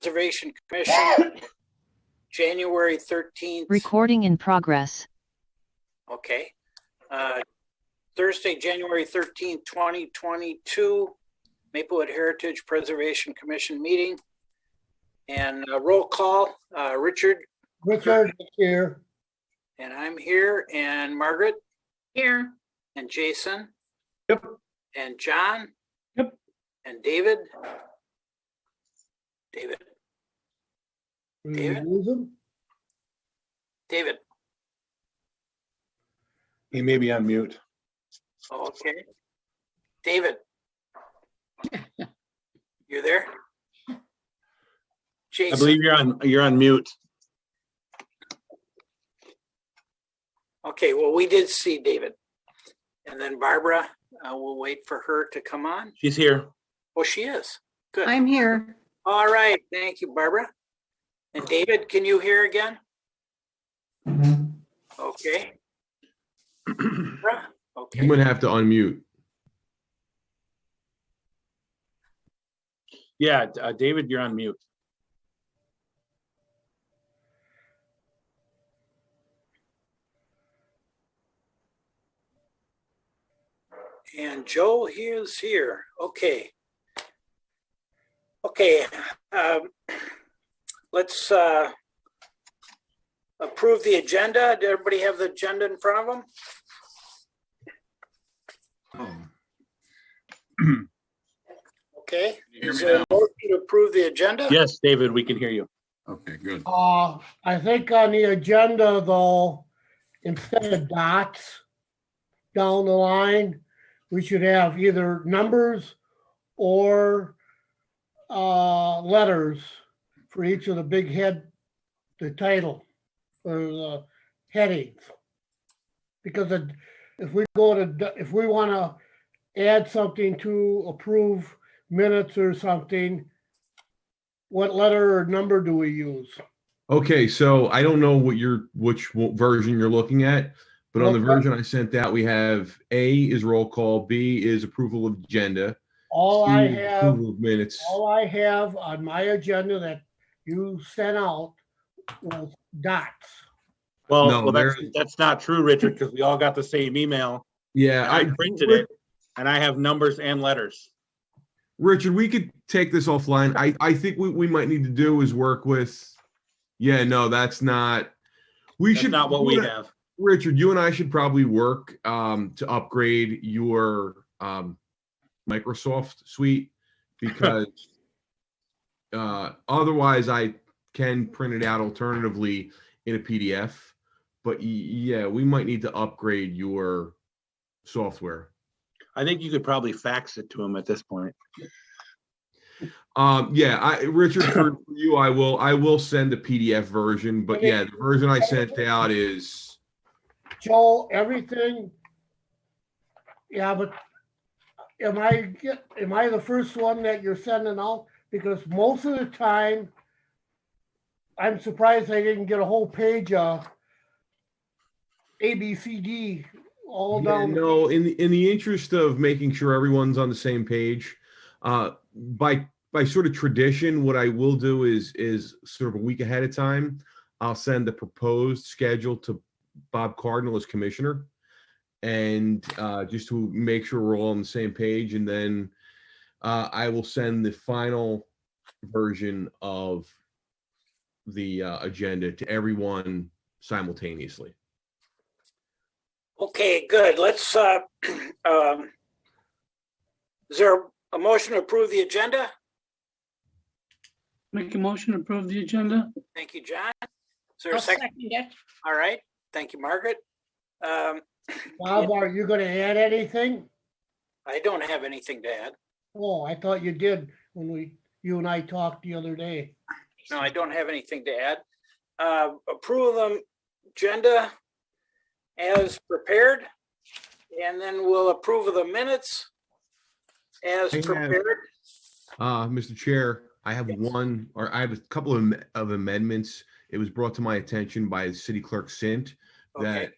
Conservation Commission, January 13th. Recording in progress. Okay. Thursday, January 13th, 2022, Maplewood Heritage Preservation Commission meeting. And roll call, Richard. Richard here. And I'm here, and Margaret. Here. And Jason. Yep. And John. Yep. And David. David. David. He may be on mute. Okay. David. You're there? Jason. I believe you're on mute. Okay, well, we did see David. And then Barbara, we'll wait for her to come on. She's here. Oh, she is. Good. I'm here. All right. Thank you, Barbara. And David, can you hear again? Okay. Barbara? Okay. I'm going to have to unmute. Yeah, David, you're on mute. And Joe is here. Okay. Okay. Let's approve the agenda. Did everybody have the agenda in front of them? Okay. Is there a motion to approve the agenda? Yes, David, we can hear you. Okay, good. I think on the agenda though, instead of dots down the line, we should have either numbers or letters for each of the big the title or the headings. Because if we want to add something to approve minutes or something, what letter or number do we use? Okay, so I don't know which version you're looking at, but on the version I sent out, we have A is roll call, B is approval of agenda. All C I is have approval of minutes. on my agenda that you sent out was dots. Well, that's not true, Richard, because we all got the same email. Yeah, I printed it, and I have numbers and letters. Richard, we could take this offline. I think what we might need to do is work with. Yeah, no, that's not. That's not what we have. Richard, you and I should probably work to upgrade your Microsoft suite, because otherwise I can print it out alternatively in a PDF. But yeah, we might need to upgrade your software. I think you could probably fax it to him at this point. Yeah, Richard, for you, I will send the PDF version, but yeah, the version I sent out is. Joel, everything. Yeah, but am I the first one that you're sending out? Because most of the time, I'm surprised I didn't get a whole page of ABCD all down. No, in the interest of making sure everyone's on the same page, by sort of tradition, what I will do is sort of a week ahead of time, I'll send the proposed schedule to Bob Cardinal as commissioner, and just to make sure we're all on the same page, and then I will send the final version of the agenda to everyone simultaneously. Okay, good. Let's, is there a motion to approve the agenda? Make a motion to approve the agenda. Thank you, John. Is there a I'll second? it. All right. Thank you, Margaret. Bob, are you going to add anything? I don't have anything to add. Oh, I thought you did when you and I talked the other day. No, I don't have anything to add. Approval of the agenda as prepared, and then we'll approve of the minutes as prepared. Mr. Chair, I have a couple of amendments. It was brought to my attention by City Clerk Sint that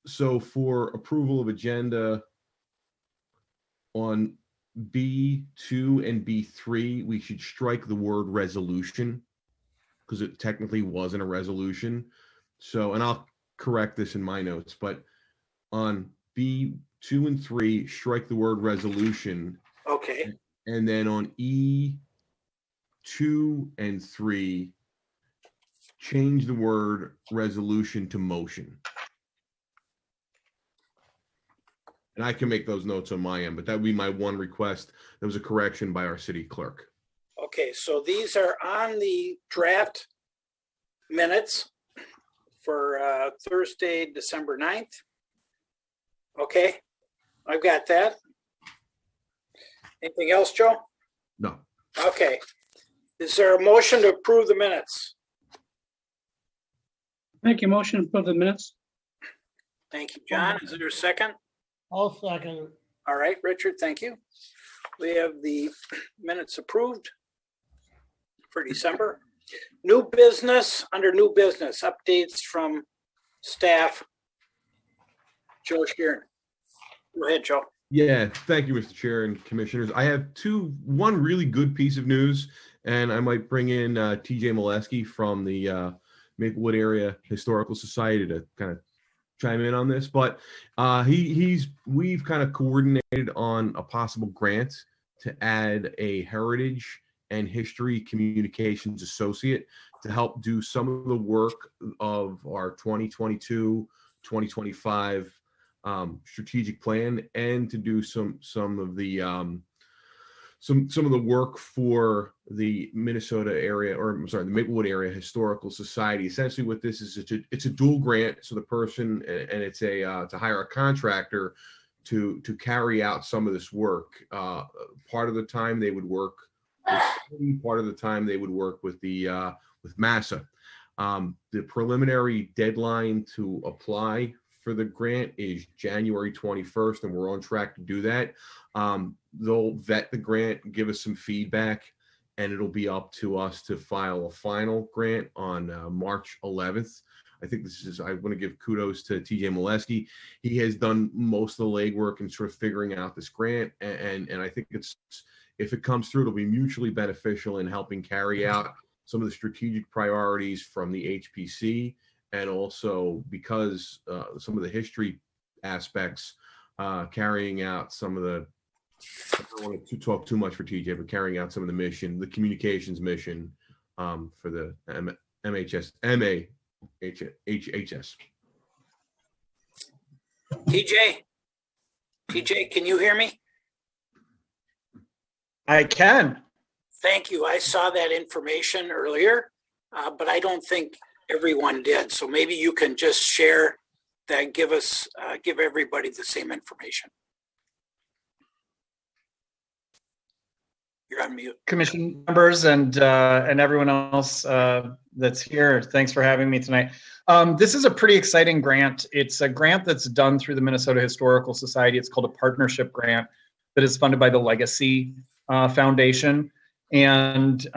so for approval of agenda on B2 and B3, we should strike the word resolution because it technically wasn't a resolution. So, and I'll correct this in my notes, but on B2 and 3, strike the word resolution. Okay, And then on E2 and 3, change the word resolution to motion. And I can make those notes on my end, but that would be my one request. There was a correction by our city clerk. okay, so these are on the draft minutes for Thursday, December 9th. Okay, I've got that. Anything else, Joe? No. Okay. Is there a motion to approve the minutes? Make a motion for the minutes. Thank you, John. Is there a second? I'll second it. All right, Richard, thank you. We have the minutes approved for December. New business, under new business, updates from staff. Joe Sheeran. Go ahead, Joe. Yeah, thank you, Mr. Chair and Commissioners. I have one really good piece of news, and I might bring in TJ Molesky from the Maplewood Area Historical Society to kind of chime in on this. But we've kind of coordinated on a possible grant to add a heritage and history communications associate to help do some of the work of our 2022-2025 strategic plan, and to do some of the work for the Minnesota area, or I'm sorry, the Maplewood Area Historical Society. Essentially, what this is, it's a dual grant. So the person, and it's to hire a contractor to carry out some of this work. Part of the time they would work with the city, part of the time they would work with with MASA. The preliminary deadline to apply for the grant is January 21st, and we're on track to do that. They'll vet the grant, give us some feedback, and it'll be up to us to file a final grant on March 11th. I think I want to give kudos to TJ Molesky. He has done most of the legwork in sort of figuring out this grant, and I think if it comes through, it'll be mutually beneficial in helping carry out some of the strategic priorities from the HPC. And also because some of the history aspects, carrying out some of the, I don't want to talk too much for TJ, but carrying out some of the mission, the communications mission for the MHS. TJ, can you hear me? I can. Thank you. I saw that information earlier, but I don't think everyone did. So maybe you can just share that, give everybody the same information. You're on mute. Commission members and everyone else that's here, thanks for having me tonight. This is a pretty exciting grant. It's a grant that's done through the Minnesota Historical Society. It's called a partnership grant that is funded by the Legacy Foundation. And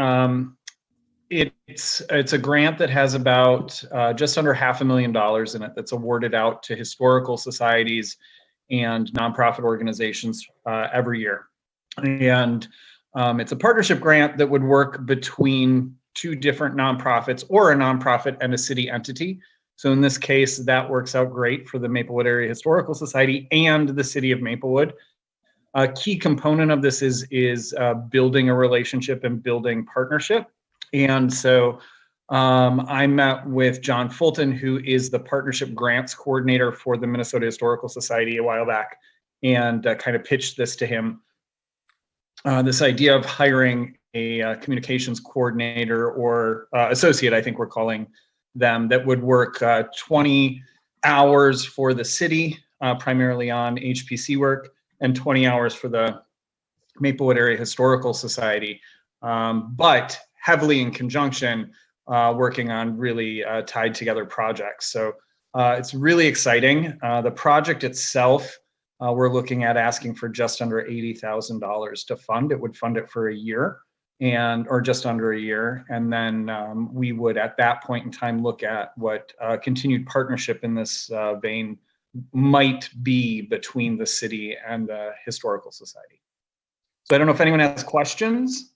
it's a grant that has about just under $500,000 in it, that's awarded out to historical societies and nonprofit organizations every year. And it's a partnership grant that would work between two different nonprofits, or a nonprofit and a city entity. So in this case, that works out great for the Maplewood Area Historical Society and the city of Maplewood. A key component of this is building a relationship and building partnership. And so I met with John Fulton, who is the partnership grants coordinator for the Minnesota Historical Society, a while back, and kind of pitched this to him. This idea of hiring a communications coordinator, or associate, I think we're calling them, that would work 20 hours for the city, primarily on HPC work, and 20 hours for the Maplewood Area Historical Society, but heavily in conjunction, working on really tied together projects. So it's really exciting. The project itself, we're looking at asking for just under $80,000 to fund. It would fund it for a year, or just under a year. And then we would, at that point in time, look at what continued partnership in this vein might be between the city and the Historical Society. So I don't know if anyone has questions.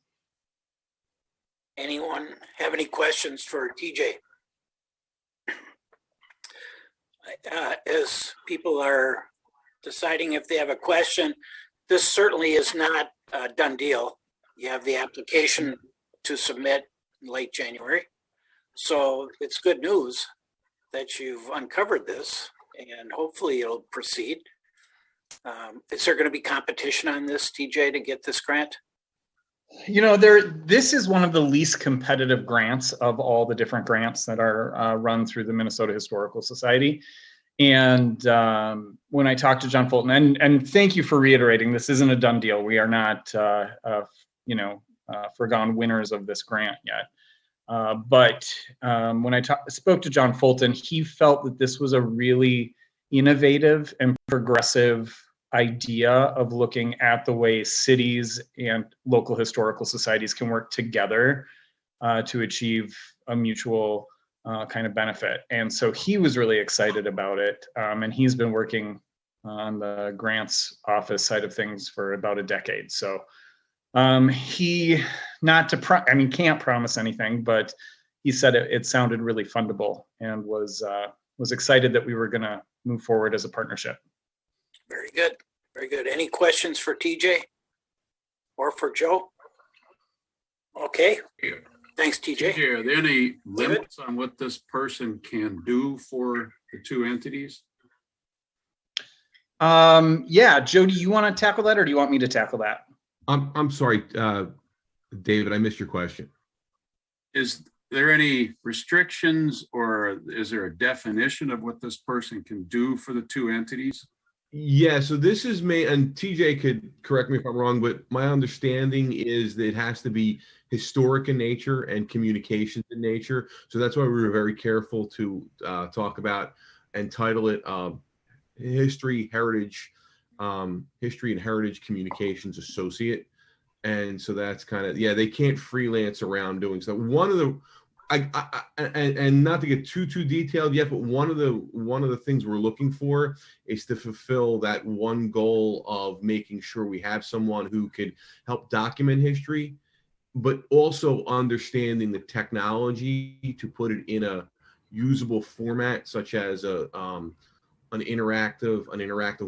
Anyone have any questions for TJ? As people are deciding if they have a question, this certainly is not a done deal. You have the application to submit in late January. So it's good news that you've uncovered this, and hopefully it'll proceed. Is there going to be competition on this, TJ, to get this grant? You know, this is one of the least competitive grants of all the different grants that are run through the Minnesota Historical Society. And when I talked to John Fulton, and thank you for reiterating, this isn't a done deal. We are not, forgone winners of this grant yet. But when I spoke to John Fulton, he felt that this was a really innovative and progressive idea of looking at the way cities and local historical societies can work together to achieve a mutual kind of benefit. And so he was really excited about it. And he's been working on the grants office side of things for about a decade. So he, can't promise anything, but he said it sounded really fundable and was excited that we were going to move forward as a partnership. Very good. Very good. Any questions for TJ or for Joe? Okay. Thanks, TJ. TJ, are there any limits on what this person can do for the two entities? Yeah, Joe, do you want to tackle that or do you want me to tackle that? I'm sorry, David, I missed your question. Is there any restrictions or is there a definition of what this person can do for the two entities? Yeah, so this is and TJ could correct me if I'm wrong, but my understanding is that it has to be historic in nature and communications in nature. So that's why we were very careful to talk about and title it History and Heritage Communications Associate. And so that's kind of, they can't freelance around doing stuff. One of the, and not to get too detailed yet, but one of the things we're looking for is to fulfill that one goal of making sure we have someone who could help document history, but also understanding the technology to put it in a usable format, such as an interactive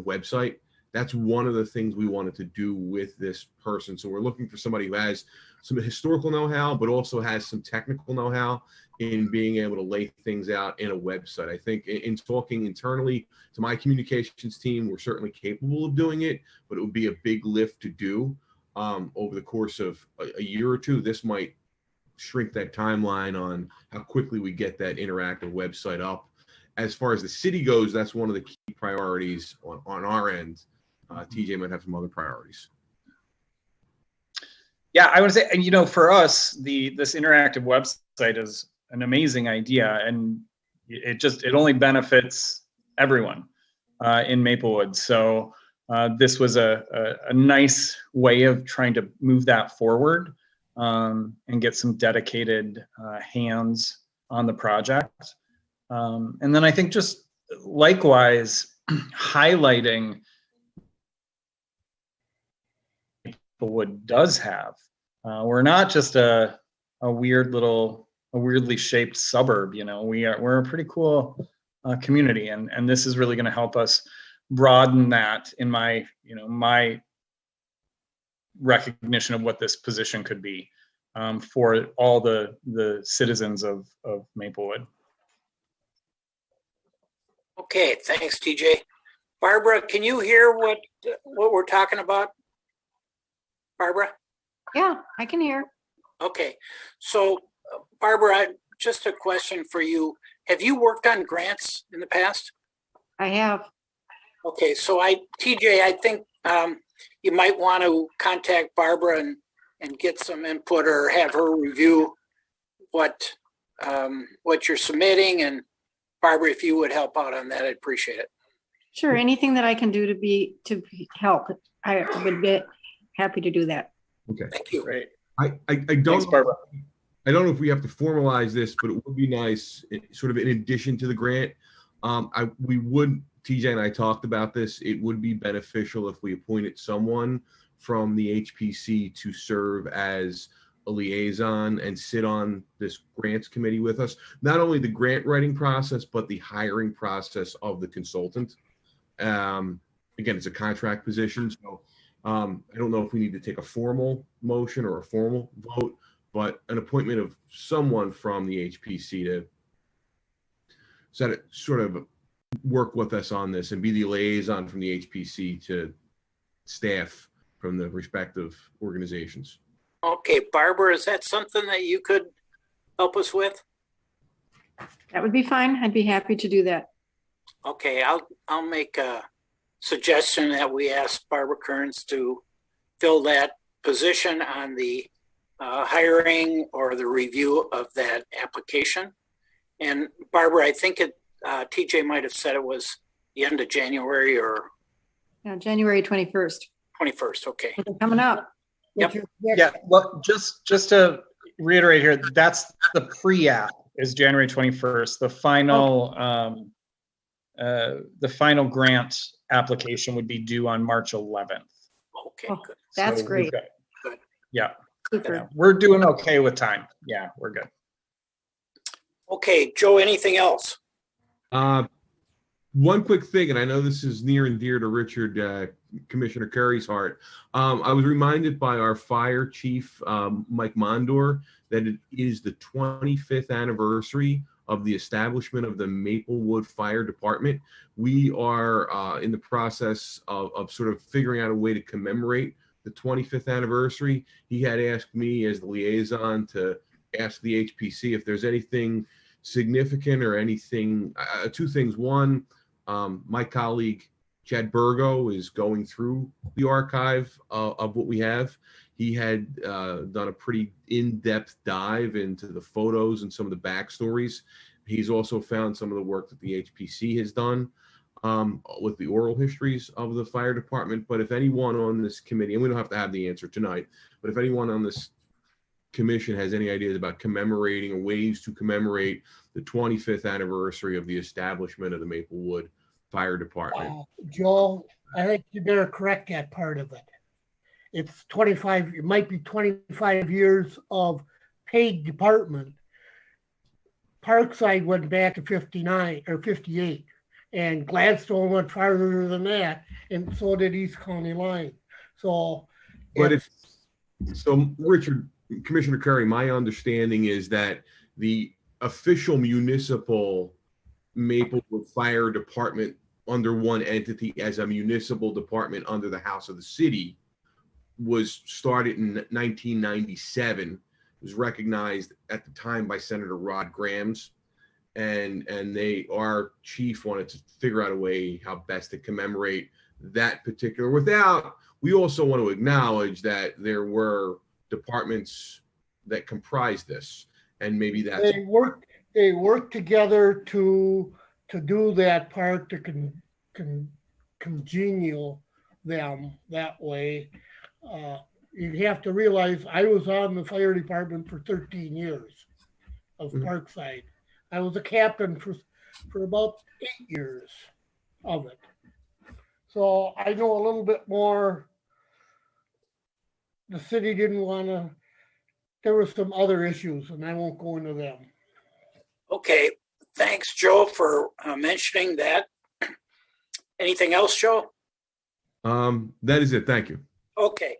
website. That's one of the things we wanted to do with this person. So we're looking for somebody who has some historical know-how, but also has some technical know-how in being able to lay things out in a website. I think in talking internally to my communications team, we're certainly capable of doing it, but it would be a big lift to do over the course of a year or two. This might shrink that timeline on how quickly we get that interactive website up. As far as the city goes, that's one of the key priorities on our end. TJ might have some other priorities. Yeah, I would say, and for us, this interactive website is an amazing idea, and it only benefits everyone in Maplewood. So this was a nice way of trying to move that forward and get some dedicated hands on the project. And then I think just likewise highlighting Maplewood does have. We're not just a weirdly shaped suburb. We're a pretty cool community, and this is really going to help us broaden that in my recognition of what this position could be for all the citizens of Maplewood. Okay, thanks, TJ. Barbara, can you hear what we're talking about? Barbara? Yeah, I can hear. Okay, so Barbara, just a question for you. Have you worked on grants in the past? I have. Okay, so TJ, I think you might want to contact Barbara and get some input or have her review what you're submitting. And Barbara, if you would help out on that, I'd appreciate it. Sure, anything that I can do to help, I would be happy to do that. Okay. Thank you. Great. I don't Thanks, Barbara. I don't know if we have to formalize this, but it would be nice, sort of in addition to the grant. TJ and I talked about this. It would be beneficial if we appointed someone from the HPC to serve as a liaison and sit on this grants committee with us. Not only the grant writing process, but the hiring process of the consultant. Again, it's a contract position, so I don't know if we need to take a formal motion or a formal vote, but an appointment of someone from the HPC to sort of work with us on this and be the liaison from the HPC to staff from the respective organizations. Okay, Barbara, is that something that you could help us with? That would be fine. I'd be happy to do that. Okay, I'll make a suggestion that we ask Barbara Kearns to fill that position on the hiring or the review of that application. And Barbara, I think TJ might have said it was the end of January or January 21st. 21st. Okay. Coming up. Yep. Yeah, well, just to reiterate here, that's the pre-app is January 21st. The final grant application would be due on March 11th. Okay, Oh, good. that's So great. Good. Yeah, Super. we're doing okay with time. Yeah, we're good. Okay, Joe, anything else? One quick thing, and I know this is near and dear to Richard, Commissioner Curry's heart. I was reminded by our fire chief, Mike Mondor, that it is the 25th anniversary of the establishment of the Maplewood Fire Department. We are in the process of sort of figuring out a way to commemorate the 25th anniversary. He had asked me as the liaison to ask the HPC if there's anything significant or anything, two things. One, my colleague Chad Burgo is going through the archive of what we have. He had done a pretty in-depth dive into the photos and some of the backstories. He's also found some of the work that the HPC has done with the oral histories of the fire department. But if anyone on this committee, and we don't have to have the answer tonight, but if anyone on this commission has any ideas about commemorating or ways to commemorate the 25th anniversary of the establishment of the Maplewood Fire Department. Joel, I think you better correct that part of it. It's 25, it might be 25 years of paid department. Parkside went back to 59 or 58, and Gladstone went farther than that, and so did East County Line. So, but Richard, Commissioner Curry, my understanding is that the official municipal Maplewood Fire Department under one entity as a municipal department under the House of the City was started in 1997. It was recognized at the time by Senator Rod Grams, and our chief wanted to figure out a way how best to commemorate that particular. We also want to acknowledge that there were departments that comprised this, and maybe that's they work together to do that part, to congenial them that way. You have to realize I was on the fire department for 13 years of Parkside. I was a captain for about 8 years of it. So I know a little bit more. The city didn't want to, there were some other issues, and I won't go into them. Okay, thanks, Joe, for mentioning that. Anything else, Joe? That is it. Thank you. Okay,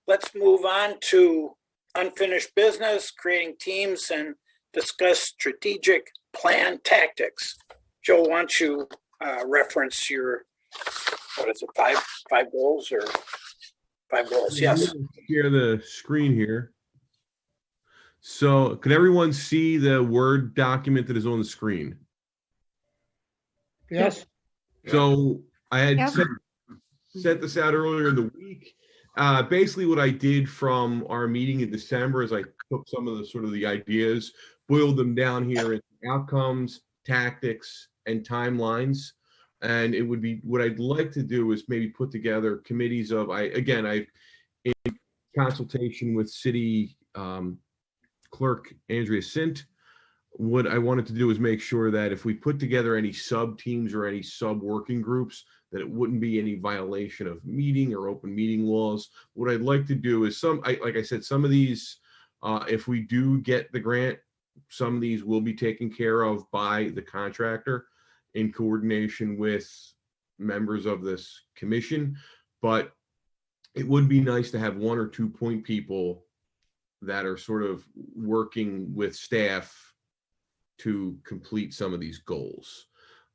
let's move on to unfinished business, creating teams and discuss strategic plan tactics. Joe, why don't you reference your, what is it, five goals or 5 goals? Yes. Share the screen here. So could everyone see the Word document that is on the screen? Yes. So I had Yeah. sent this out earlier in the week. Basically what I did from our meeting in December is I took some of the sort of the ideas, boiled them down here into outcomes, tactics, and timelines. And it would be, what I'd like to do is maybe put together committees of, I in consultation with city clerk Andrea Sint, what I wanted to do is make sure that if we put together any sub teams or any sub working groups, that it wouldn't be any violation of meeting or open meeting laws. What I'd like to do is like I said, some of these, if we do get the grant, some of these will be taken care of by the contractor in coordination with members of this commission. But it would be nice to have 1 or 2 point people that are sort of working with staff to complete some of these goals.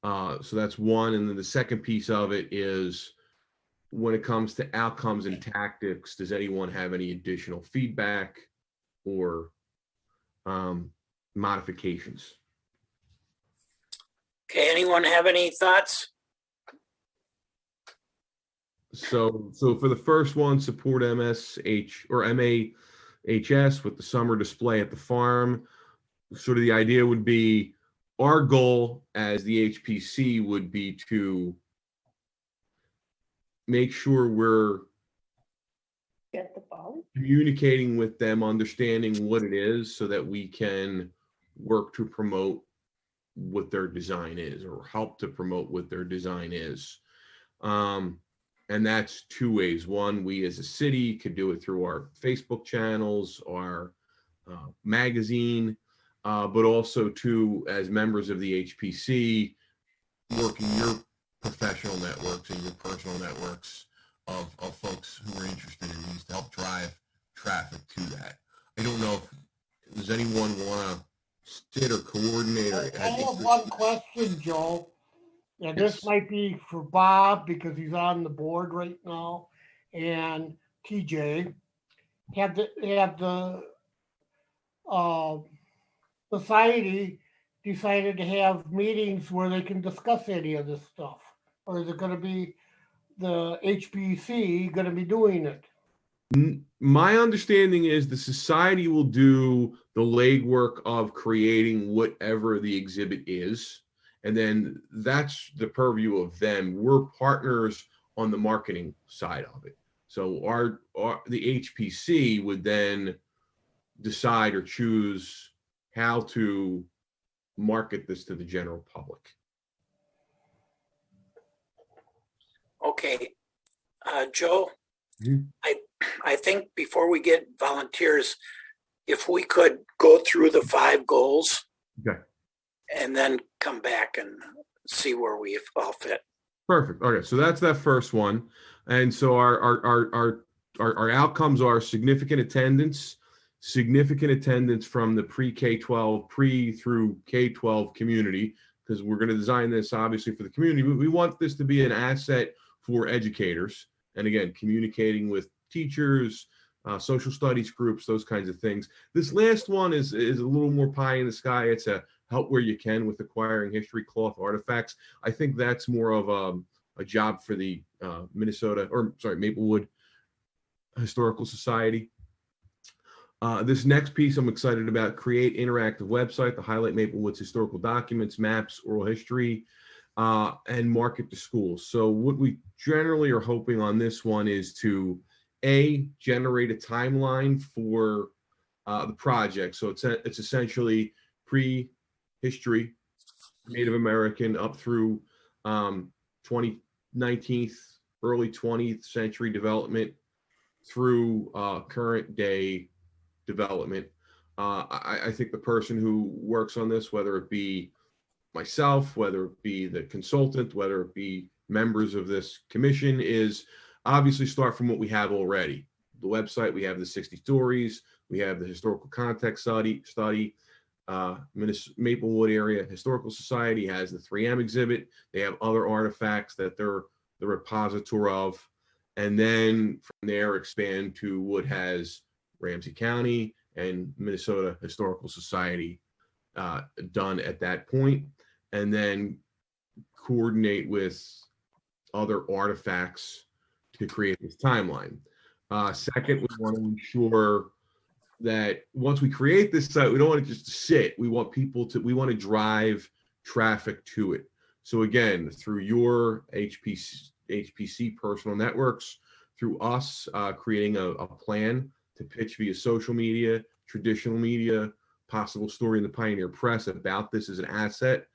So that's one. And then the second piece of it is, when it comes to outcomes and tactics, does anyone have any additional feedback or modifications? Okay, anyone have any thoughts? So for the first one, support MSH or MAHS with the summer display at the farm. Sort of the idea would be, our goal as the HPC would be to make sure we're Get the ball. communicating with them, understanding what it is, so that we can work to promote what their design is, or help to promote what their design is. And that's 2 ways. One, we as a city could do it through our Facebook channels, our magazine, but also too, as members of the HPC, working your professional networks and your personal networks of folks who are interested in these to help drive traffic to that. I don't know if, does anyone want to sit or coordinate? I have one question, Joe. And this Yes. might be for Bob because he's on the board right now, and TJ. Have the society decided to have meetings where they can discuss any of this stuff? Or is it gonna be the HBC gonna be doing it? My understanding is the society will do the legwork of creating whatever the exhibit is, and then that's the purview of them. We're partners on the marketing side of it. So the HPC would then decide or choose how to market this to the general public. Okay, Joe, Mhm. I think before we get volunteers, if we could go through the 5 goals. Okay. And then come back and see where we all fit. Perfect. Okay, so that's that first one. And so our outcomes are significant attendance from the pre-K-12, through K-12 community, because we're going to design this obviously for the community. We want this to be an asset for educators. And again, communicating with teachers, social studies groups, those kinds of things. This last one is a little more pie in the sky. It's a help where you can with acquiring history cloth artifacts. I think that's more of a job for the Maplewood Historical Society. This next piece I'm excited about: create interactive website to highlight Maplewood's historical documents, maps, oral history, and market to schools. So what we generally are hoping on this one is to generate a timeline for the project. So it's essentially pre-history, Native American, up through 19th, early 20th century development, through current day development. I think the person who works on this, whether it be myself, whether it be the consultant, whether it be members of this commission, is obviously start from what we have already. The website, we have the 60 stories, we have the historical context study. Maplewood Area Historical Society has the 3M exhibit. They have other artifacts that they're the repository of. And then from there expand to what has Ramsey County and Minnesota Historical Society done at that point, and then coordinate with other artifacts to create this timeline. Second, we want to ensure that once we create this site, we don't want it just to sit. We want to drive traffic to it. So again, through your HPC personal networks, through us creating a plan to pitch via social media, traditional media, possible story in the Pioneer Press about this as an asset.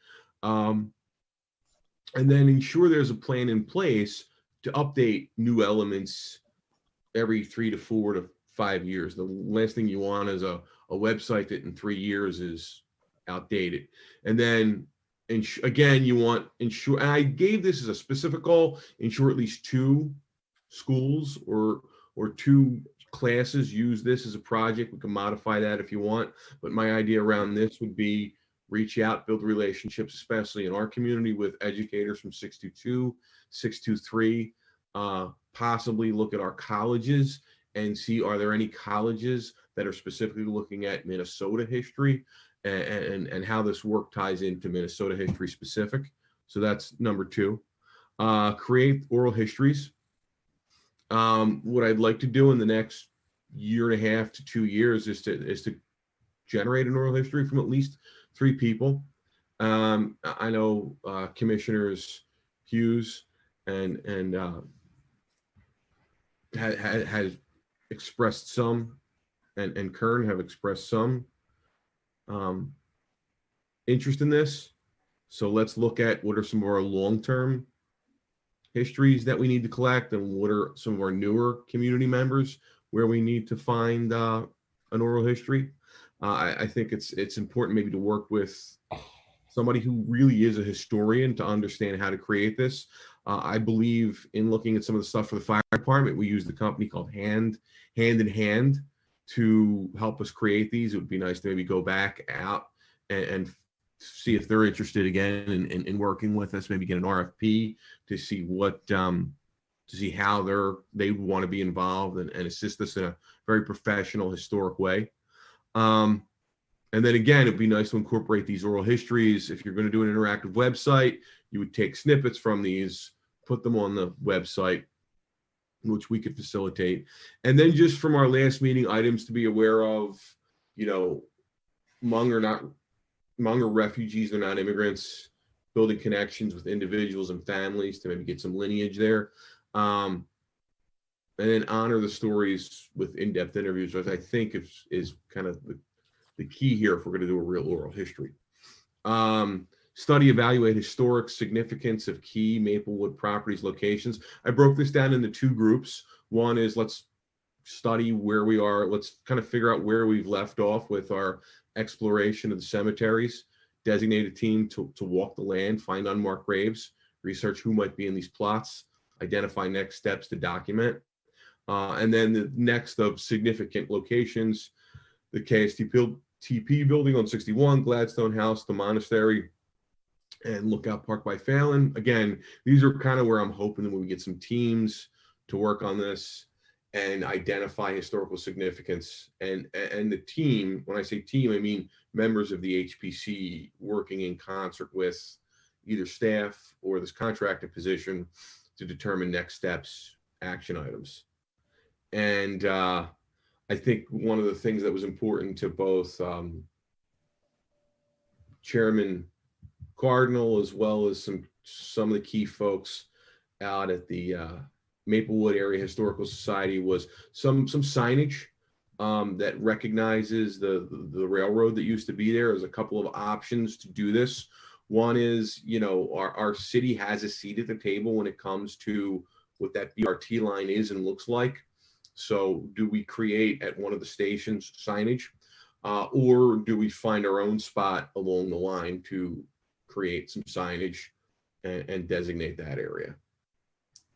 and then ensure there's a plan in place to update new elements every 3 to 4 to 5 years. The last thing you want is a website that in 3 years is outdated. And then again, you want ensure, and I gave this as a specific goal, ensure at least 2 schools or 2 classes use this as a project. We can modify that if you want, but my idea around this would be reach out, build relationships, especially in our community, with educators from 622, 623, possibly look at our colleges and see, are there any colleges that are specifically looking at Minnesota history and how this work ties into Minnesota history specific. So that's number 2. Create oral histories. What I'd like to do in the next year and a half to 2 years is to generate an oral history from at least 3 people. I know Commissioners Hughes and has expressed some, and Kern have expressed some interest in this. So let's look at what are some of our long-term histories that we need to collect, and what are some of our newer community members where we need to find an oral history. I think it's important maybe to work with somebody who really is a historian to understand how to create this. I believe in looking at some of the stuff for the fire department, we used a company called Hand in Hand to help us create these. It would be nice to maybe go back out and see if they're interested again in working with us, maybe get an RFP to see what, to see how they want to be involved and assist us in a very professional, historic way. And then again, it'd be nice to incorporate these oral histories. If you're going to do an interactive website, you would take snippets from these, put them on the website, which we could facilitate. And then just from our last meeting, items to be aware of, you know, Hmong are refugees, they're not immigrants, building connections with individuals and families to maybe get some lineage there. And then honor the stories with in-depth interviews, which I think is kind of the key here if we're going to do a real oral history. Study, evaluate historic significance of key Maplewood properties, locations. I broke this down into 2 groups. One is let's study where we are. Let's kind of figure out where we've left off with our exploration of the cemeteries. Designate a team to walk the land, find unmarked graves, research who might be in these plots, identify next steps to document. And then the next of significant locations, the KSTP building on 61, Gladstone House, the monastery, and Lookout Park by Phelan. Again, these are kind of where I'm hoping that we get some teams to work on this and identify historical significance. And the team, when I say team, I mean members of the HPC working in concert with either staff or this contracted position to determine next steps, action items. And I think one of the things that was important to both Chairman Cardinal, as well as some of the key folks out at the Maplewood Area Historical Society, was some signage that recognizes the railroad that used to be there. There's a couple of options to do this. One is, you know, our city has a seat at the table when it comes to what that BRT line is and looks like. So do we create at one of the stations signage, or do we find our own spot along the line to create some signage and designate that area?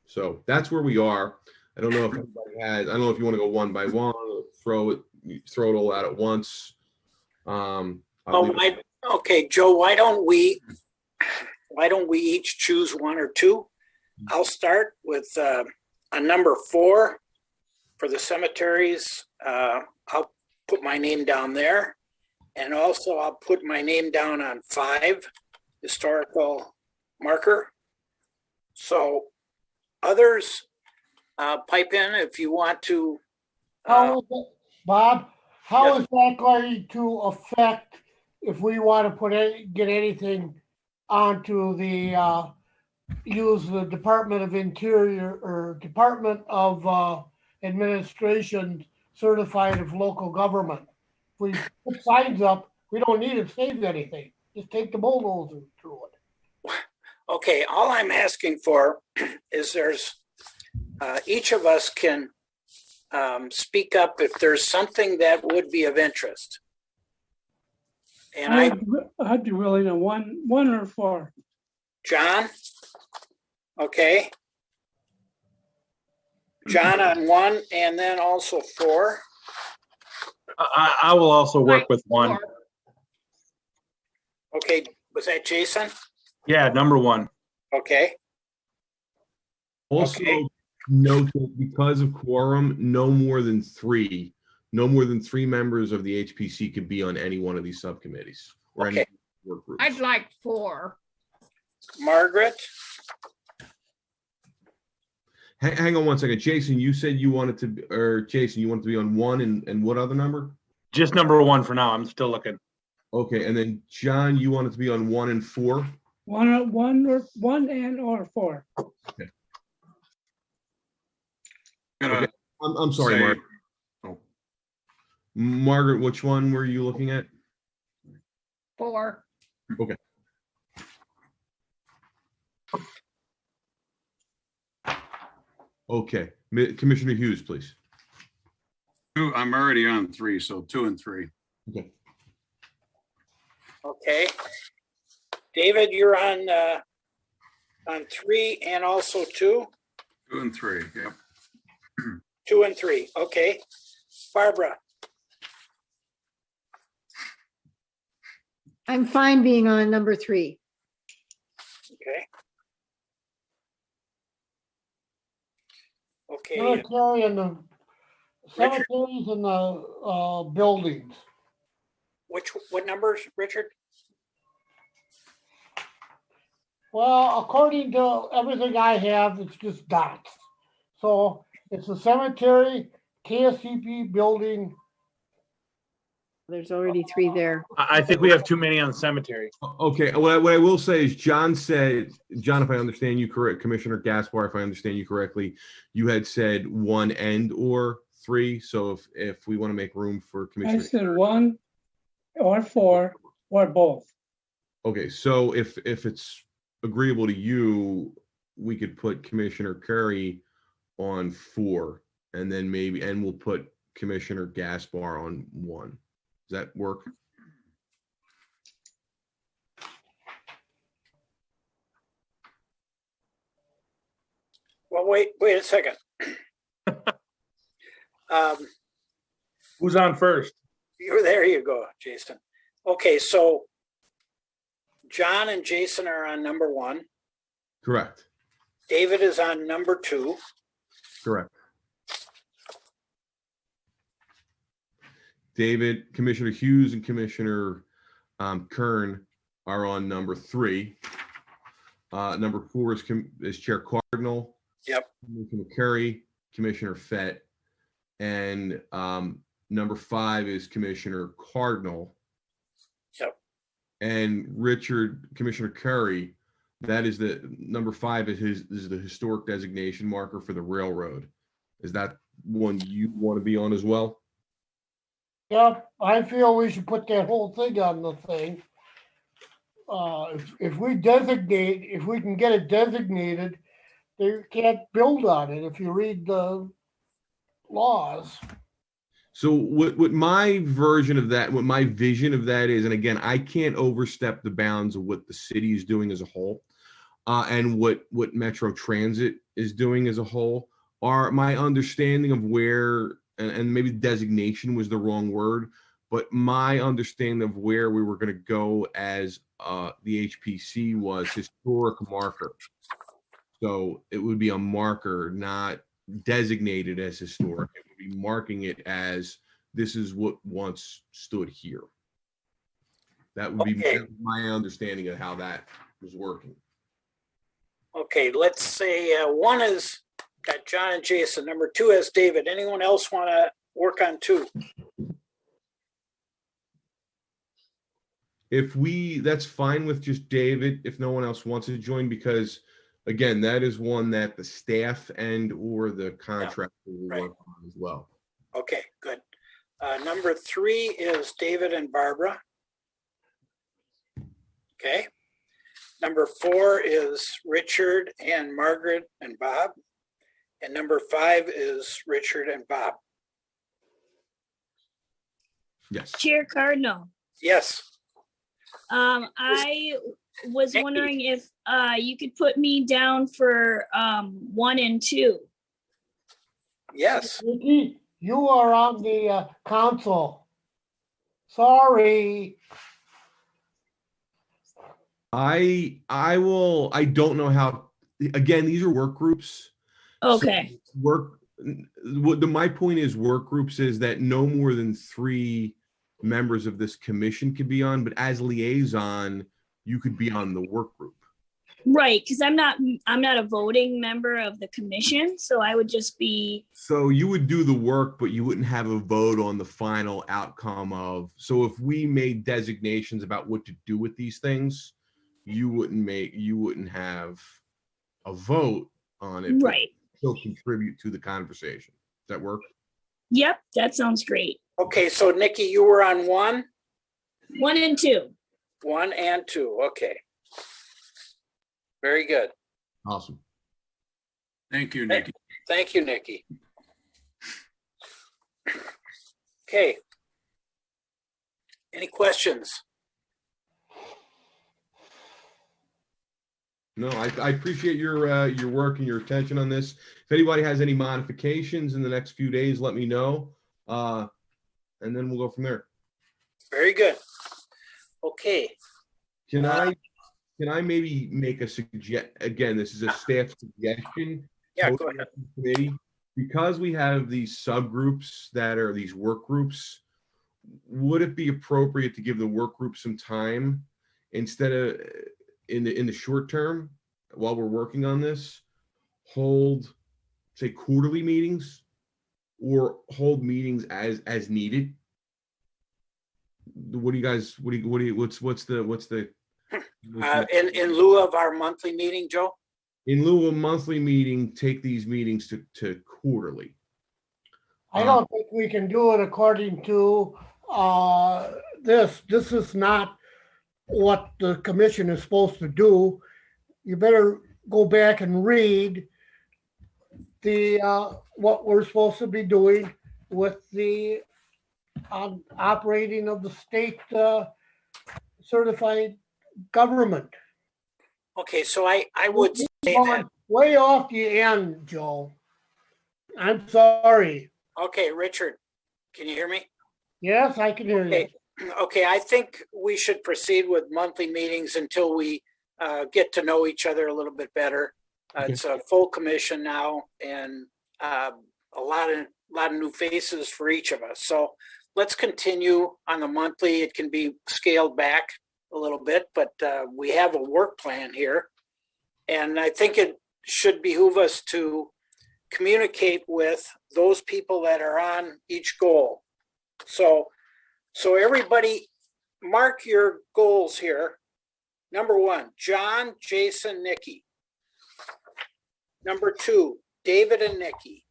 So that's where we are. I don't know if anybody has, I don't know if you want to go one by one, or throw it all out at once. Okay, Joe, why don't we each choose 1 or 2? I'll start with a number 4 for the cemeteries. I'll put my name down there. And also I'll put my name down on 5, historical marker. So others, pipe in if you want to. Bob, how Yes. is that going to affect if we want to get anything onto the, use the Department of Interior or Department of Administration certified of local government? If we put signs up, we don't need to save anything. Just take the bulldozer through it. Okay, all I'm asking for is each of us can speak up if there's something that would be of interest. And I'd be willing to one or four. John? Okay. John on 1 and then also 4. I will also work with one. Okay, was that Jason? Yeah, number 1. Okay, Also, Okay. note that because of quorum, no more than three members of the HPC could be on any one of these subcommittees or any Okay. work groups. I'd like 4. Margaret? Hang on one second. Jason, you said you wanted to, Jason, you wanted to be on 1 and what other number? Just number 1 for now. I'm still looking. Okay, and then John, you wanted to be on 1 and 4? One or four. Gonna I'm sorry, say- Mark. Oh. Margaret, which one were you looking at? 4. Okay. Okay, Commissioner Hughes, please. I'm already on 3, so 2 and 3. Okay. Okay. David, you're on 3 and also 2? 2 and 3, yep. 2 and 3, okay. Barbara? I'm fine being on number 3. Okay. Okay, Cemetery and the cemeteries and the buildings. what numbers, Richard? Well, according to everything I have, it's just dots. So it's a cemetery, KSCP building. There's already 3 there. I think we have too many on the cemetery. Okay, what I will say is John said, John, if I understand you correct, Commissioner Gaspar, if I understand you correctly, you had said 1 and or 3. So if we want to make room for I Commissioner. said 1 or 4 or both. Okay, so if it's agreeable to you, we could put Commissioner Curry on 4 and then we'll put Commissioner Gaspar on 1. Does that work? Well, wait a second. Who's on first? There you go, Jason. Okay, so John and Jason are on number 1. Correct. David is on number 2. Correct. David, Commissioner Hughes and Commissioner Kern are on number 3. Number 4 is Chair Cardinal. Yep. Commissioner Curry, Commissioner Fett, and number 5 is Commissioner Cardinal. Yep. And Richard, Commissioner Curry, that is the number 5 is the historic designation marker for the railroad. Is that one you want to be on as well? Yep, I feel we should put that whole thing on the thing. If we can get it designated, they can't build on it if you read the laws. So what my version of that, what my vision of that is, and again, I can't overstep the bounds of what the city is doing as a whole, and what Metro Transit is doing as a whole, are my understanding of where, and maybe designation was the wrong word, but my understanding of where we were going to go as the HPC was historic marker. So it would be a marker, not designated as historic. It would be marking it as this is what once stood here. That would be my understanding of how that was working. Okay, let's say 1 is got John and Jason. Number 2 is David. Anyone else want to work on 2? That's fine with just David, if no one else wants to join, because again, that is one that the staff and or the contractor will work on as well. Okay, good. Number 3 is David and Barbara. Okay. Number 4 is Richard and Margaret and Bob. And number 5 is Richard and Bob. Yes. Chair Cardinal, Yes, I was Nikki. wondering if you could put me down for 1 and 2. yes. Nikki, you are on the council. Sorry. I don't know how, again, these are work groups. Okay. So my point is work groups is that no more than 3 members of this commission could be on, but as liaison, you could be on the work group. Right, because I'm not a voting member of the commission, so I would just be. So you would do the work, but you wouldn't have a vote on the final outcome of, so if we made designations about what to do with these things, you wouldn't have a vote on it. Right. Still contribute to the conversation. Does that work? Yep, that sounds great. Okay, so Nikki, you were on 1? 1 and 2. 1 and 2, okay. Very good. Awesome. Thank you, Nikki. Thank you, Nikki. Okay. Any questions? No, I appreciate your work and your attention on this. If anybody has any modifications in the next few days, let me know. And then we'll go from there. Very good. Okay, Can I maybe make a again, this is a staff suggestion. yeah, go ahead. Committee, because we have these subgroups that are these work groups, would it be appropriate to give the work group some time instead of in the short term while we're working on this, hold say quarterly meetings or hold meetings as needed? What do you guys, what's the In lieu of our monthly meeting, Joe? in lieu of a monthly meeting, take these meetings to quarterly? I don't think we can do it according to this. This is not what the commission is supposed to do. You better go back and read the what we're supposed to be doing with the operating of the state certified government. Okay, so I would say that. Way off the end, Joe. I'm sorry. Okay, Richard, can you hear me? Yes, I can hear you. Okay. Okay, I think we should proceed with monthly meetings until we get to know each other a little bit better. It's a full commission now and a lot of new faces for each of us. So let's continue on the monthly. It can be scaled back a little bit, but we have a work plan here. And I think it should behoove us to communicate with those people that are on each goal. So everybody mark your goals here. Number 1, John, Jason, Nikki. Number 2, David and Nikki.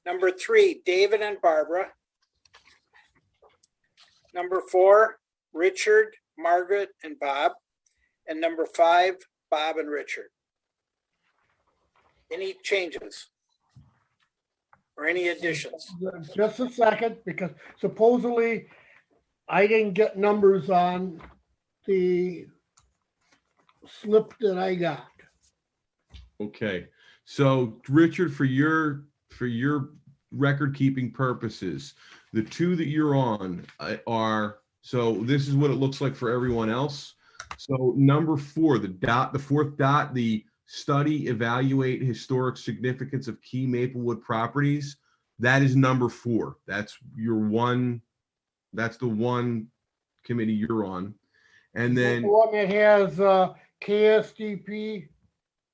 Number 3, David and Barbara. Number 4, Richard, Margaret, and Bob. And number 5, Bob and Richard. Any changes? Or any additions? Just a second, because supposedly I didn't get numbers on the slip that I got. Okay, so Richard, for your record keeping purposes, the 2 that you're on are, so this is what it looks like for everyone else. So number 4, the 4th dot, the study, evaluate historic significance of key Maplewood properties. That is number 4. That's your one. That's the one committee you're on. And then The one that has KSDP.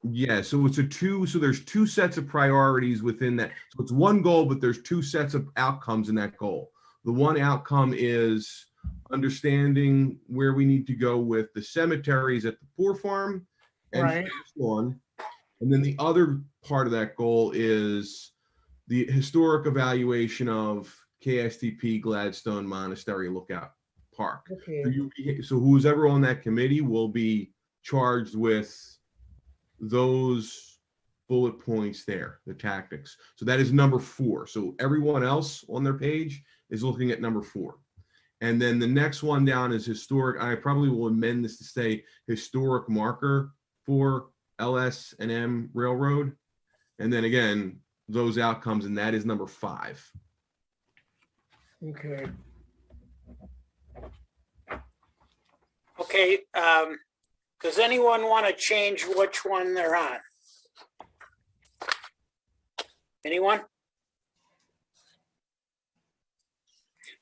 yeah, so it's a 2. So there's 2 sets of priorities within that. So it's one goal, but there's 2 sets of outcomes in that goal. The one outcome is understanding where we need to go with the cemeteries at the Poor Farm and Right. on. And then the other part of that goal is the historic evaluation of KSTP, Gladstone, Monastery, Lookout park. Okay. So who's ever on that committee will be charged with those bullet points there, the tactics. So that is number 4. So everyone else on their page is looking at number 4. And then the next one down is historic. I probably will amend this to say historic marker for LS&M Railroad. And then again, those outcomes, and that is number 5. Okay. Okay, does anyone want to change which one they're on? Anyone?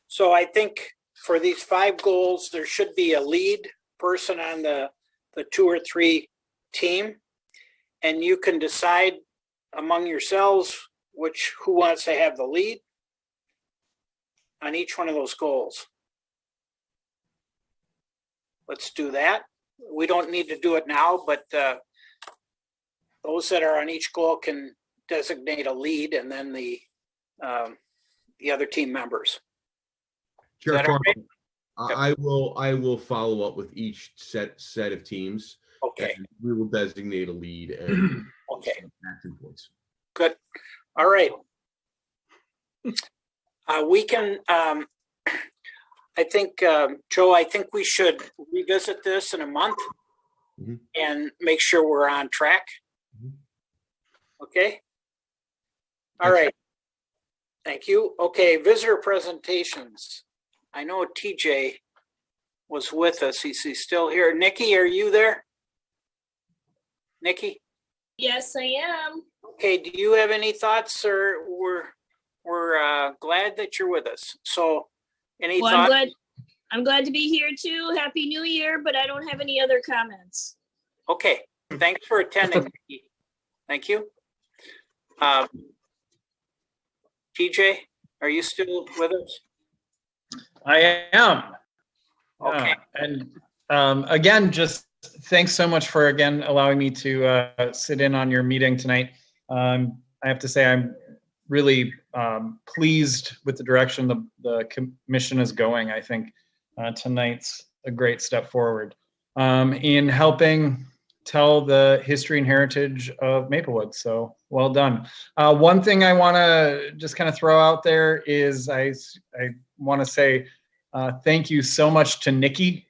So I think for these 5 goals, there should be a lead person on the 2 or 3 team. And you can decide among yourselves who wants to have the lead on each one of those goals. Let's do that. We don't need to do it now, but those that are on each goal can designate a lead, and then the other team members. Chair Is that Carl, okay? I will follow up with each set of teams. Okay. And we will designate a lead and Okay. action points. Good. All right. We can, I think, Joe, I think we should revisit this in a month and make sure we're on track. Okay. All right. Thank you. Okay. Visitor presentations. I know TJ was with us. He's still here. Nikki, are you there? Nikki? Yes, I am. Okay, do you have any thoughts, or we're glad that you're with us. So any Well, thoughts? I'm glad to be here too. Happy New Year, but I don't have any other comments. Okay, thanks for attending, Nikki. Thank you. TJ, are you still with us? I am. Okay. And again, just thanks so much for again allowing me to sit in on your meeting tonight. I have to say I'm really pleased with the direction the commission is going. I think tonight's a great step forward in helping tell the history and heritage of Maplewood. So well done. One thing I want to just kind of throw out there is I want to say thank you so much to Nikki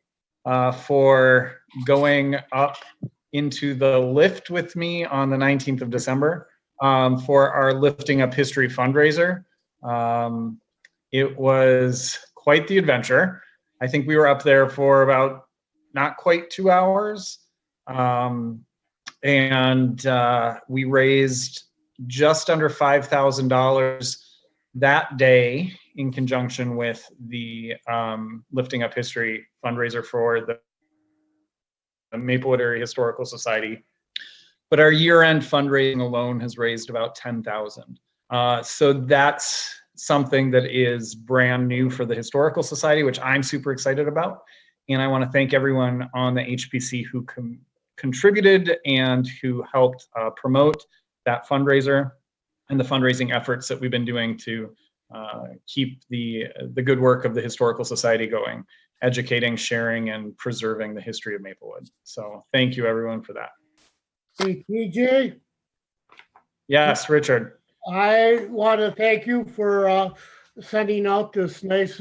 for going up into the lift with me on the 19th of December for our Lifting Up History fundraiser. It was quite the adventure. I think we were up there for about not quite 2 hours. And we raised just under $5,000 that day in conjunction with the Lifting Up History fundraiser for the Maplewood Area Historical Society. But our year-end fundraising alone has raised about $10,000. So that's something that is brand new for the Historical Society, which I'm super excited about. And I want to thank everyone on the HPC who contributed and who helped promote that fundraiser and the fundraising efforts that we've been doing to keep the good work of the Historical Society going, educating, sharing, and preserving the history of Maplewood. So thank you everyone for that. Hey, TJ, Yes, Richard. I want to thank you for sending out this nice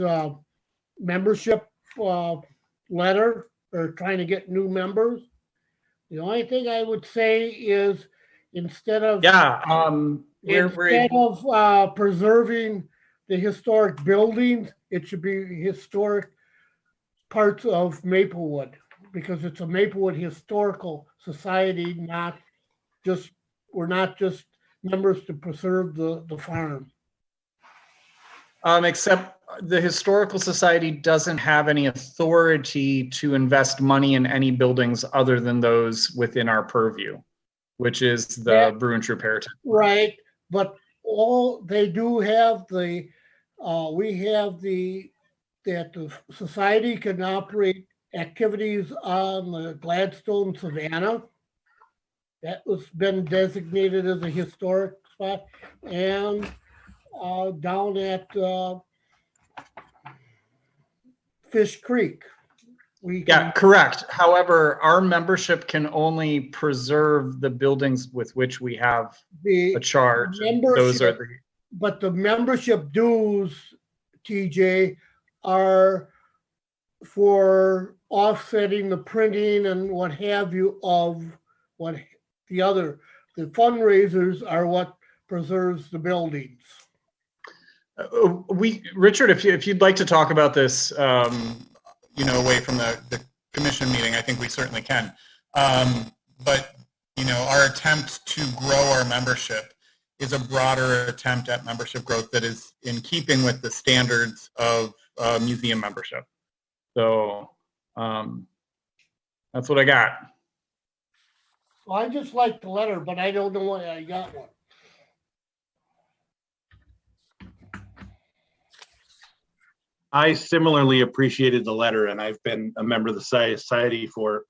membership letter, or trying to get new members. The only thing I would say is instead of preserving the historic buildings, it should be historic parts of Maplewood, because it's a Maplewood Historical Society, we're not just members to preserve the farm. Except the Historical Society doesn't have any authority to invest money in any buildings other than those within our purview, which is the Brew and Troop Heritage. Right, but they do have that the society can operate activities on the Gladstone Savannah. That was been designated as a historic spot, and down at Fish Creek. We Yeah, can, correct. However, our membership can only preserve the buildings with which we have a the charge. And those are membership, the, but the membership dues, TJ, are for offsetting the printing and what have you of what the fundraisers are what preserves the buildings. Richard, if you'd like to talk about this, away from the commission meeting, I think we certainly can. But, our attempt to grow our membership is a broader attempt at membership growth that is in keeping with the standards of museum membership. So that's what I got. Well, I just like the letter, but I don't know why I got one. I similarly appreciated the letter, and I've been a member of the society for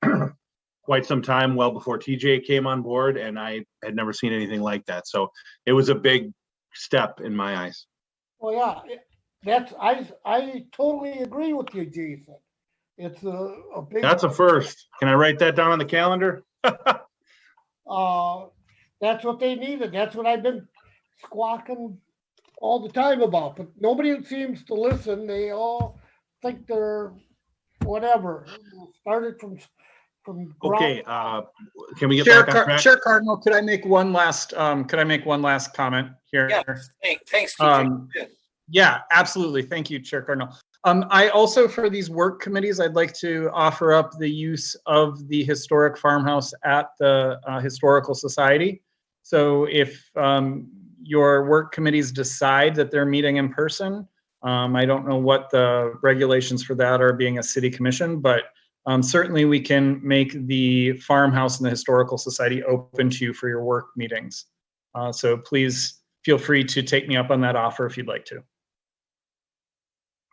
quite some time, well before TJ came on board, and I had never seen anything like that. So it was a big step in my eyes. Well, yeah, I totally agree with you, Jason. It's a big. That's a first. Can I write that down on the calendar? That's what they needed. That's what I've been squawking all the time about, but nobody seems to listen. They all think they're whatever. Started from Okay, can we get Chair, back on track? Chair Cardinal, could I make one last comment here? Yeah, thanks, TJ. Yeah, absolutely. Thank you, Chair Cardinal. I also, for these work committees, I'd like to offer up the use of the historic farmhouse at the Historical Society. So if your work committees decide that they're meeting in person, I don't know what the regulations for that are being a city commission, but certainly we can make the farmhouse and the Historical Society open to you for your work meetings. So please feel free to take me up on that offer if you'd like to.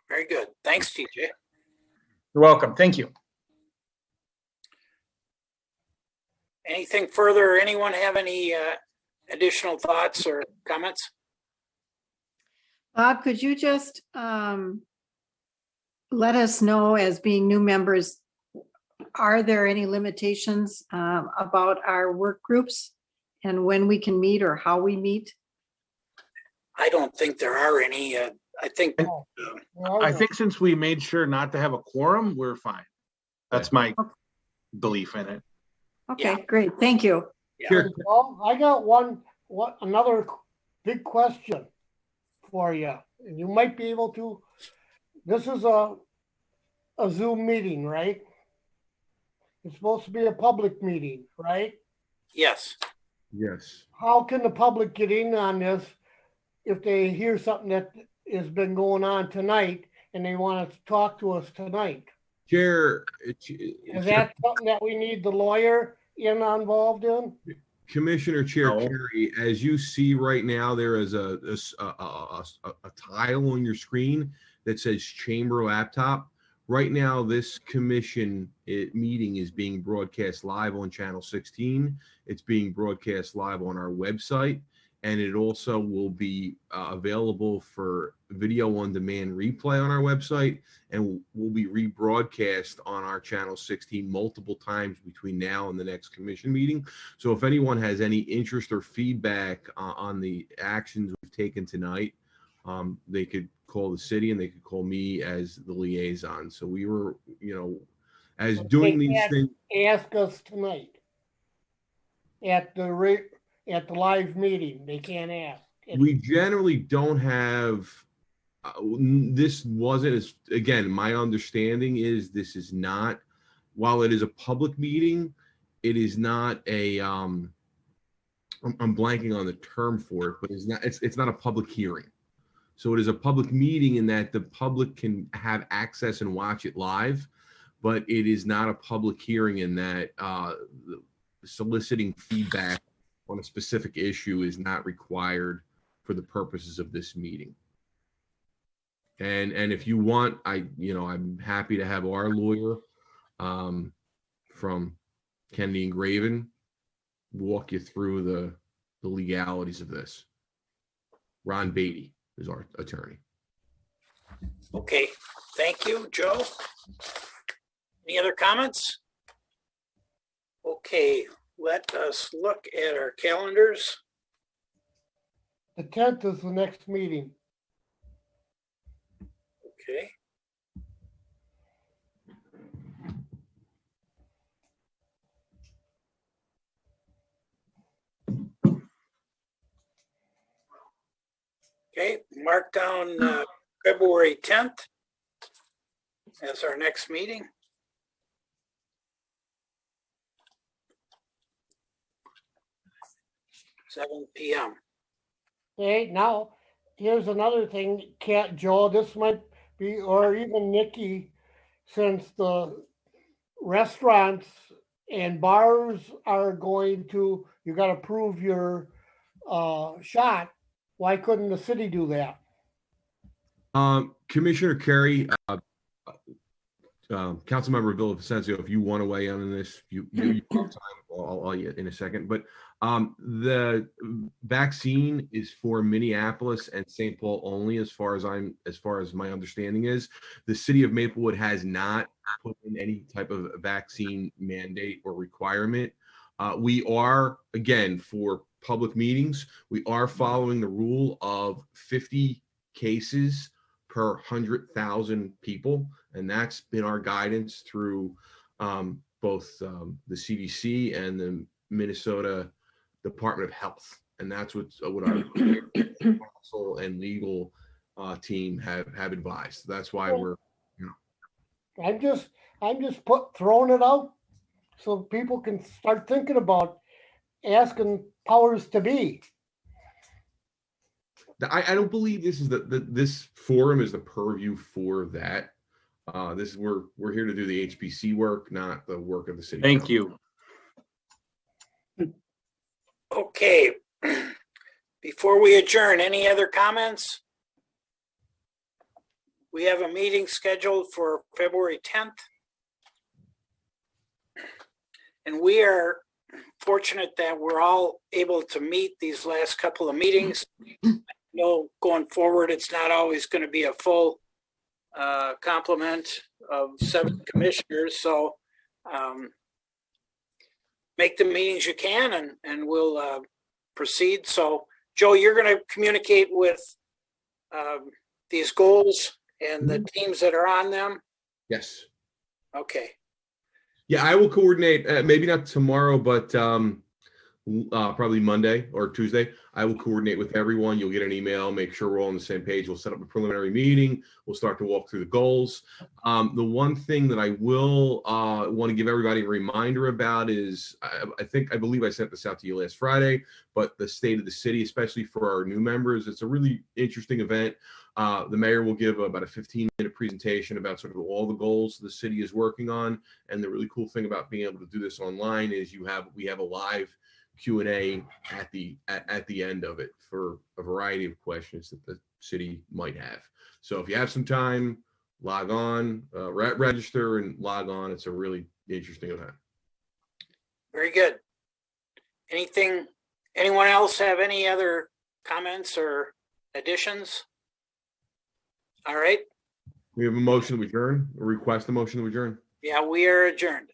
Very good. Thanks, TJ. You're welcome. Thank you. Anything further? Anyone have any additional thoughts or comments? Bob, could you just let us know, as being new members, are there any limitations about our work groups and when we can meet or how we meet? I don't think there are any. I think since we made sure not to have a quorum, we're fine. That's my belief in it. Okay, great. Thank you. Yeah. Well, I got another big question for you, and you might be able to. This is a Zoom meeting, right? It's supposed to be a public meeting, right? Yes. Yes. How can the public get in on this if they hear something that has been going on tonight and they want to talk to us tonight? Chair, Is that something that we need the lawyer involved in? Commissioner Chair No. Carey, as you see right now, there is a tile on your screen that says Chamber Laptop. Right now, this commission meeting is being broadcast live on Channel 16. It's being broadcast live on our website, and it also will be available for video on demand replay on our website, and will be rebroadcast on our Channel 16 multiple times between now and the next commission meeting. So if anyone has any interest or feedback on the actions we've taken tonight, they could call the city and they could call me as the liaison. So we were, as doing these things. Ask us tonight at the live meeting. They can't ask. We generally don't have. This wasn't as, again, my understanding is this is not, while it is a public meeting, it is not a. I'm blanking on the term for it, but it's not a public hearing. So it is a public meeting in that the public can have access and watch it live, but it is not a public hearing in that soliciting feedback on a specific issue is not required for the purposes of this meeting. And if you want, I'm happy to have our lawyer from Kennedy and Graven walk you through the legalities of this. Ron Beatty is our attorney. Okay, thank you, Joe. Any other comments? Okay, let us look at our calendars. The 10th is the next meeting. Okay. Okay, mark down February 10th as our next meeting. Seven PM. Okay, now, here's another thing, Joe, this might be, or even Nikki, since the restaurants and bars are going to, you gotta prove your shot. Why couldn't the city do that? Commissioner Carey, Councilmember Villavicencio, if you want to weigh in on this, you have time. I'll in a second. But the vaccine is for Minneapolis and St. Paul only, as far as my understanding is. The city of Maplewood has not put in any type of vaccine mandate or requirement. We are, again, for public meetings, we are following the rule of 50 cases per 100,000 people. And that's been our guidance through both the CDC and the Minnesota Department of Health. And that's what our council and legal team have advised. That's why we're, I'm just throwing it out so people can start thinking about asking powers to be. I don't believe this is this forum is the purview for that. We're here to do the HPC work, not the work of the city. Thank you. Okay. Before we adjourn, any other comments? We have a meeting scheduled for February 10th. And we are fortunate that we're all able to meet these last couple of meetings. Going forward, it's not always going to be a full complement of 7 commissioners. So make the meetings you can and we'll proceed. So Joe, you're going to communicate with these goals and the teams that are on them. Yes. Okay. Yeah, I will coordinate, maybe not tomorrow, but probably Monday or Tuesday. I will coordinate with everyone. You'll get an email, make sure we're all on the same page. We'll set up a preliminary meeting. We'll start to walk through the goals. The one thing that I will want to give everybody a reminder about is, I believe I sent this out to you last Friday, but the state of the city, especially for our new members, it's a really interesting event. The mayor will give about a 15-minute presentation about sort of all the goals the city is working on. And the really cool thing about being able to do this online is we have a live Q&A at the end of it for a variety of questions that the city might have. So if you have some time, log on, register and log on. It's a really interesting event. Very good. Anyone else have any other comments or additions? All right. We have a motion to adjourn, or request a motion to adjourn. Yeah, we are adjourned.